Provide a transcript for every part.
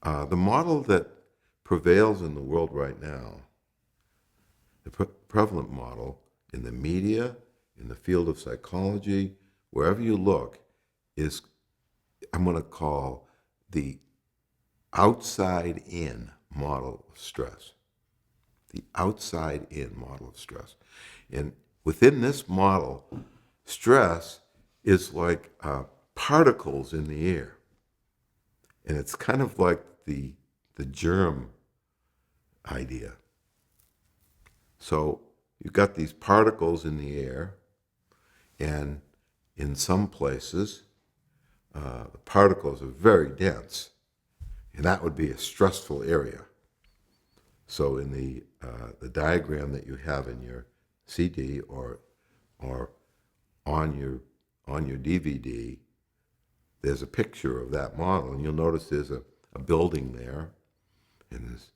The model that prevails in the world right now, the prevalent model in the media, in the field of psychology, wherever you look, is I'm going to call the outside in model of stress. The outside in model of stress. And within this model, stress is like particles in the air. And it's kind of like the germ idea. So you've got these particles in the air, and in some places, the particles are very dense, and that would be a stressful area. So in the diagram that you have in your CD or on your DVD, there's a picture of that model, and you'll notice there's a building there, and there's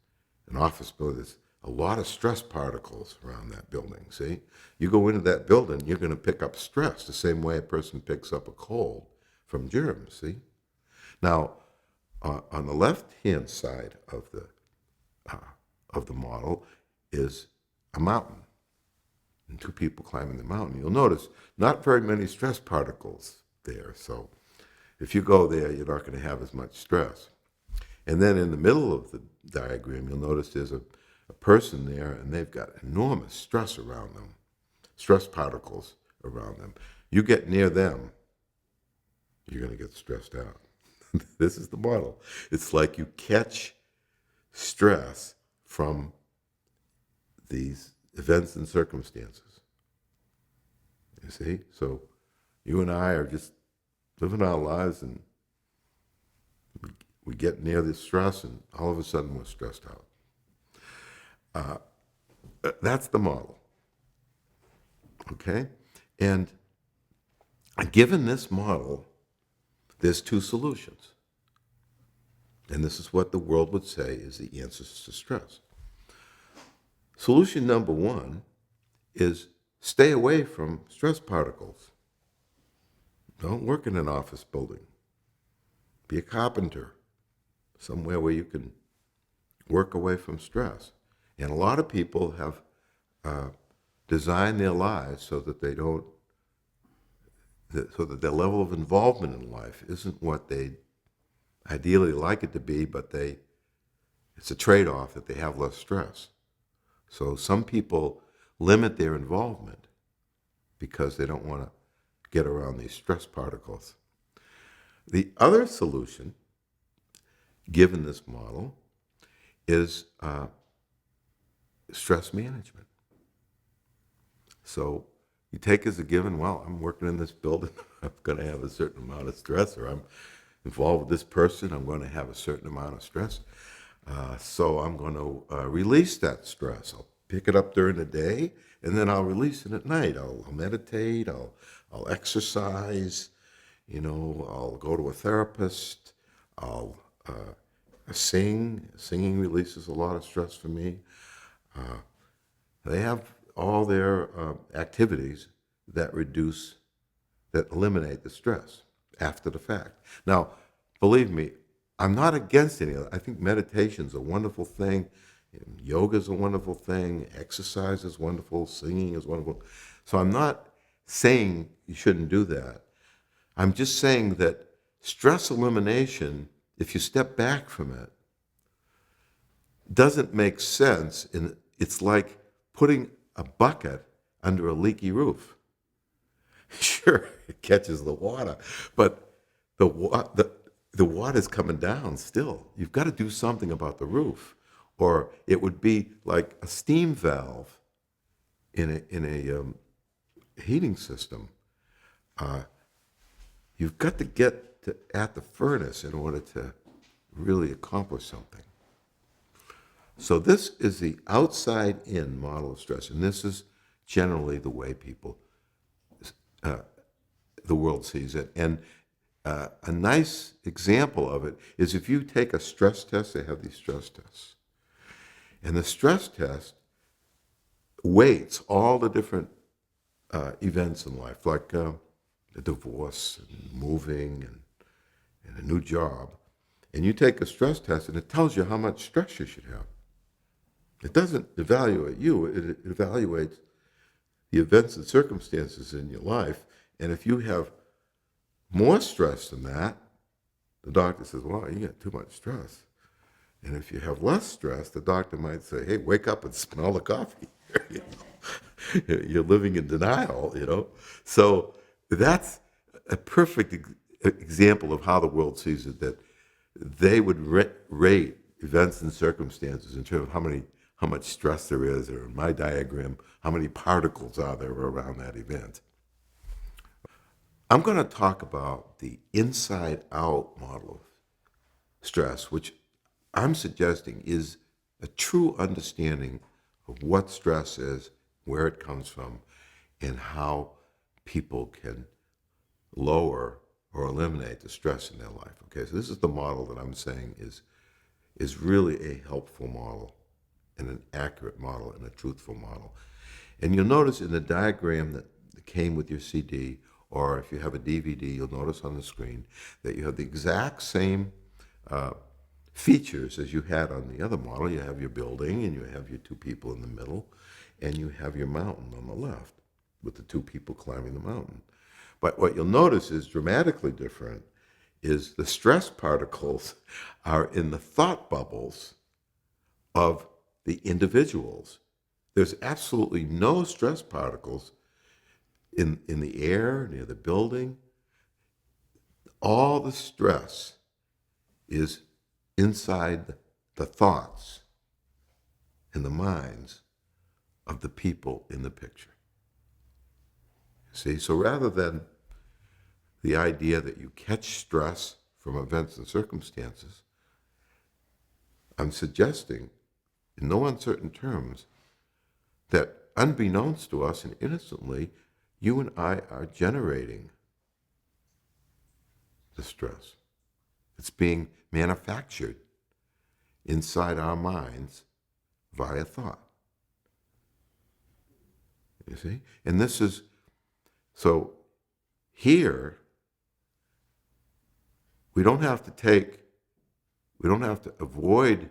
an office building. There's a lot of stress particles around that building. See, you go into that building, you're going to pick up stress the same way a person picks up a cold from germs. See, now on the left-hand side of the model is a mountain and two people climbing the mountain. You'll notice not very many stress particles there. So if you go there, you're not going to have as much stress. And then in the middle of the diagram, you'll notice there's a person there, and they've got enormous stress around them, stress particles around them. You get near them, you're going to get stressed out. This is the model. It's like you catch stress from these events and circumstances. You see? So you and I are just living our lives, and we get near this stress, and all of a sudden we're stressed out. That's the model. Okay? And given this model, there's two solutions. And this is what the world would say is the answers to stress. Solution number one is stay away from stress particles. Don't work in an office building. Be a carpenter, somewhere where you can work away from stress. And a lot of people have designed their lives so that they don't, so that their level of involvement in life isn't what they ideally like it to be, but it's a trade-off that they have less stress. So some people limit their involvement because they don't want to get around these stress particles. The other solution, given this model, is stress management. So you take as a given, well, I'm working in this building, I'm going to have a certain amount of stress, or I'm involved with this person, I'm going to have a certain amount of stress. So I'm going to release that stress. I'll pick it up during the day, and then I'll release it at night. I'll meditate, I'll exercise, I'll go to a therapist, I'll sing. Singing releases a lot of stress for me. They have all their activities that eliminate the stress after the fact. Now, believe me, I'm not against any of that. I think meditation's a wonderful thing. Yoga's a wonderful thing. Exercise is wonderful. Singing is wonderful. So I'm not saying you shouldn't do that. I'm just saying that stress elimination, if you step back from it, doesn't make sense. It's like putting a bucket under a leaky roof. Sure, it catches the water, but the water's coming down still. You've got to do something about the roof, or it would be like a steam valve in a heating system. You've got to get at the furnace in order to really accomplish something. So this is the outside-in model of stress, and this is generally the way the world sees it. And a nice example of it is if you take a stress test. They have these stress tests, and the stress test weights all the different events in life, like a divorce, and moving, and a new job, And you take a stress test and it tells you how much stress you should have. It doesn't evaluate you, it evaluates the events and circumstances in your life. And if you have more stress than that, the doctor says, well, you got too much stress. And if you have less stress, the doctor might say, hey, wake up and smell the coffee. You know? You're living in denial. So that's a perfect example of how the world sees it, that they would rate events and circumstances in terms of how much stress there is, or in my diagram, how many particles are there around that event. I'm going to talk about the inside-out model of stress, which I'm suggesting is a true understanding of what stress is, where it comes from, and how people can lower or eliminate the stress in their life. Okay, so this is the model that I'm saying is really a helpful model and an accurate model and a truthful model. And you'll notice in the diagram that came with your CD, or if you have a DVD, you'll notice on the screen that you have the exact same features as you had on the other model. You have your building, and you have your two people in the middle, and you have your mountain on the left with the two people climbing the mountain. But what you'll notice is dramatically different is the stress particles are in the thought bubbles of the individuals. There's absolutely no stress particles in the air, near the building. All the stress is inside the thoughts and the minds of the people in the picture. See, so rather than the idea that you catch stress from events and circumstances, I'm suggesting, in no uncertain terms, that unbeknownst to us and innocently, you and I are generating the stress. It's being manufactured inside our minds via thought. You see? And this is, so here, we don't have to avoid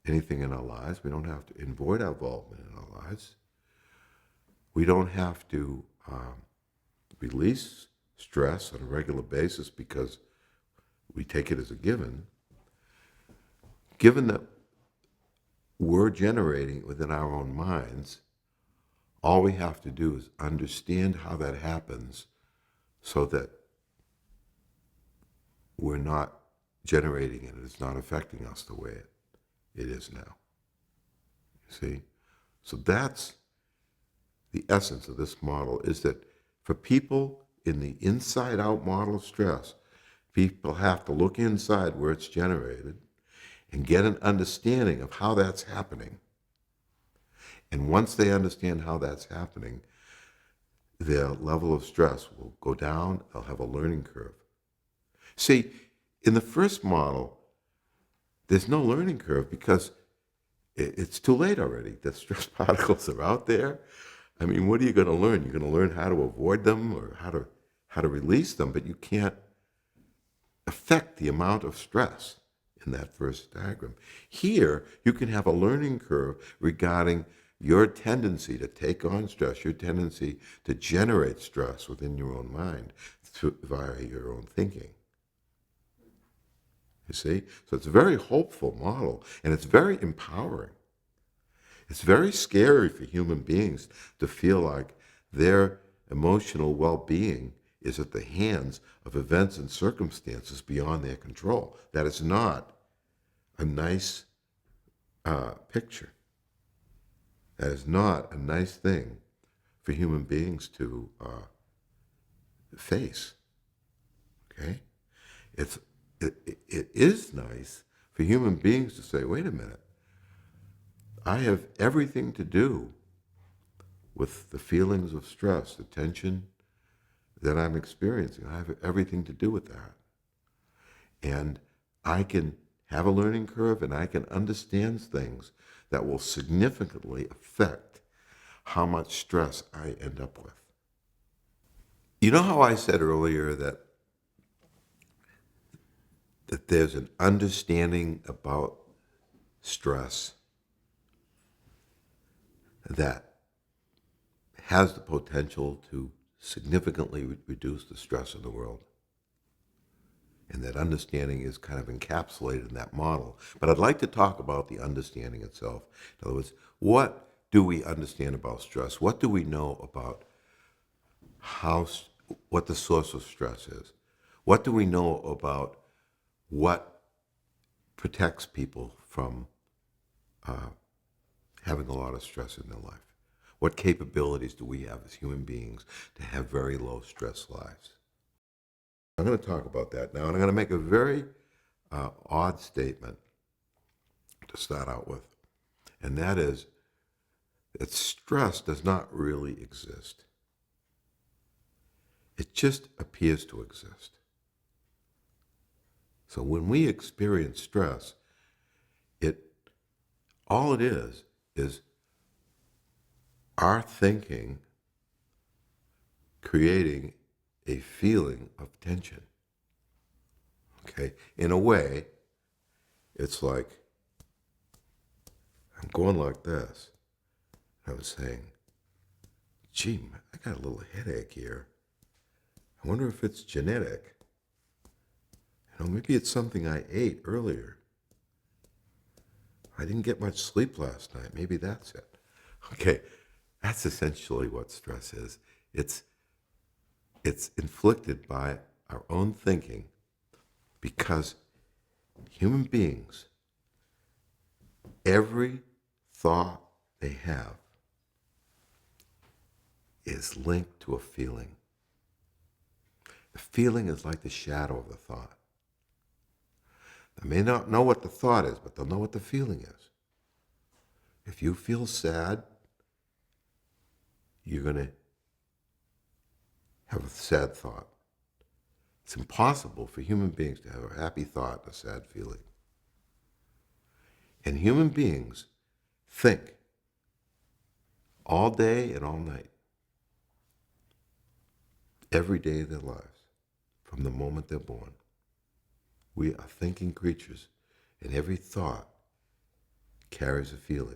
anything in our lives. We don't have to avoid our involvement in our lives. We don't have to release stress on a regular basis because we take it as a given. Given that we're generating it within our own minds, all we have to do is understand how that happens so that we're not generating it. It's not affecting us the way it is now. You see? So that's the essence of this model, is that for people in the inside-out model of stress, people have to look inside where it's generated and get an understanding of how that's happening. And once they understand how that's happening, their level of stress will go down. They'll have a learning curve. See, in the first model, there's no learning curve because it's too late already. The stress particles are out there. I mean, what are you going to learn? You're going to learn how to avoid them or how to release them, but you can't affect the amount of stress in that first diagram. Here, you can have a learning curve regarding your tendency to take on stress, your tendency to generate stress within your own mind via your own thinking. You see? So it's a very hopeful model, and it's very empowering. It's very scary for human beings to feel like their emotional well-being is at the hands of events and circumstances beyond their control. That is not a nice picture. That is not a nice thing for human beings to face. Okay? It is nice for human beings to say, wait a minute, I have everything to do with the feelings of stress, the tension that I'm experiencing. I have everything to do with that. And I can have a learning curve and I can understand things that will significantly affect how much stress I end up with. You know how I said earlier that that there's an understanding about stress that has the potential to significantly reduce the stress in the world. And that understanding is kind of encapsulated in that model. But I'd like to talk about the understanding itself. In other words, what do we understand about stress? What do we know about what the source of stress is? What do we know about what protects people from having a lot of stress in their life? What capabilities do we have as human beings to have very low stress lives? I'm going to talk about that now, and I'm going to make a very odd statement to start out with, and that is that stress does not really exist. It just appears to exist. So when we experience stress, all it is our thinking creating a feeling of tension. Okay? In a way, it's like I'm going like this. I was saying, gee, I got a little headache here. I wonder if it's genetic. Maybe it's something I ate earlier. I didn't get much sleep last night. Maybe that's it. Okay, that's essentially what stress is. It's inflicted by our own thinking because human beings, every thought they have is linked to a feeling. The feeling is like the shadow of the thought. They may not know what the thought is, but they'll know what the feeling is. If you feel sad, you're going to have a sad thought. It's impossible for human beings to have a happy thought and a sad feeling. And human beings think all day and all night, every day of their lives, from the moment they're born. We are thinking creatures, and every thought carries a feeling.